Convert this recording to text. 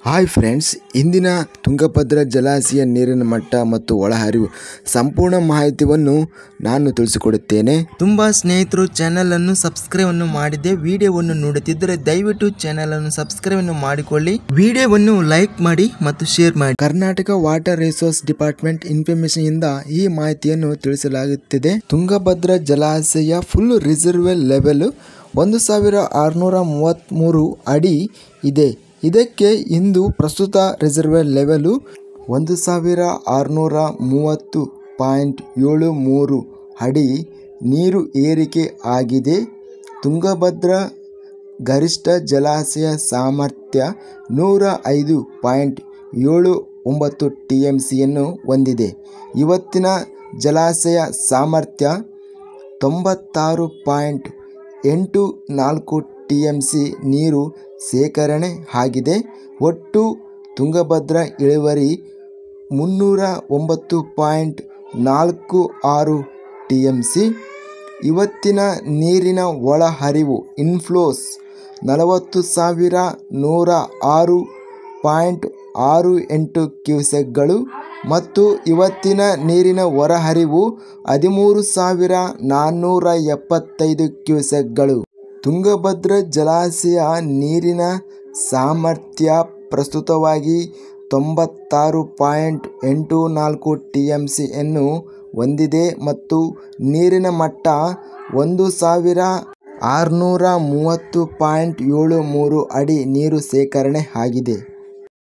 Hi friends, ಇಂದಿನ ತುಂಗಭದ್ರಾ ಜಲಾಶಯ ನೀರಿನ ಮಟ್ಟ ಮತ್ತು ಒಳಹರಿವು ಸಂಪೂರ್ಣ ಮಾಹಿತಿಯನ್ನು ನಾನು ತಿಳಿಸಿಕೊಡುತ್ತೇನೆ. ತುಂಬ ಸ್ನೇಹಿತರು ಚಾನೆಲ್ ಅನ್ನು ಸಬ್ಸ್ಕ್ರೈಬ್ ಅನ್ನು ಮಾಡಿದೆ. ವಿಡಿಯೋವನ್ನು ನೋಡುತ್ತಿದ್ದರೆ ದಯವಿಟ್ಟು ಚಾನೆಲ್ ಅನ್ನು ಸಬ್ಸ್ಕ್ರೈಬ್ ಅನ್ನು ಮಾಡಿಕೊಳ್ಳಿ, ವಿಡಿಯೋವನ್ನು ಲೈಕ್ ಮಾಡಿ ಮತ್ತು ಶೇರ್ ಮಾಡಿ. Karnataka water resource department information ಇಂದ ಈ ಮಾಹಿತಿಯನ್ನು ತಿಳಿಸಲಾಗುತ್ತಿದೆ. ತುಂಗಭದ್ರಾ ಜಲಾಶಯ ಫುಲ್ ರಿಸರ್ವೇರ್ ಲೆವೆಲ್ 1633 ಅಡಿ ಇದೆ. ಇದಕ್ಕೆ ಇಂದು ಪ್ರಸ್ತುತ ರಿಸರ್ವೇರ್ ಲೆವೆಲು 1630.73 ಅಡಿ ನೀರು ಏರಿಕೆ ಆಗಿದೆ. ತುಂಗಭದ್ರಾ ಗರಿಷ್ಠ ಜಲಾಶಯ ಸಾಮರ್ಥ್ಯ 105.79 TMCಯನ್ನು ಹೊಂದಿದೆ. ಇವತ್ತಿನ ಜಲಾಶಯ ಸಾಮರ್ಥ್ಯ 96.84 TMC ನೀರು ಶೇಖರಣೆ ಆಗಿದೆ. ಒಟ್ಟು ತುಂಗಭದ್ರಾ ಇಳುವರಿ 309.46 TMC. ಇವತ್ತಿನ ನೀರಿನ ಒಳಹರಿವು ಇನ್ಫ್ಲೋಸ್ 40,106.68 ಕ್ಯೂಸೆಕ್ಗಳು ಮತ್ತು ಇವತ್ತಿನ ನೀರಿನ ಹೊರಹರಿವು 13,475 ಕ್ಯೂಸೆಕ್ಗಳು. ತುಂಗಭದ್ರಾ ಜಲಾಶಯ ನೀರಿನ ಸಾಮರ್ಥ್ಯ ಪ್ರಸ್ತುತವಾಗಿ 96.84 TMCಯನ್ನು ಹೊಂದಿದೆ ಮತ್ತು ನೀರಿನ ಮಟ್ಟ 1630.73 ಅಡಿ ನೀರು ಶೇಖರಣೆ ಆಗಿದೆ.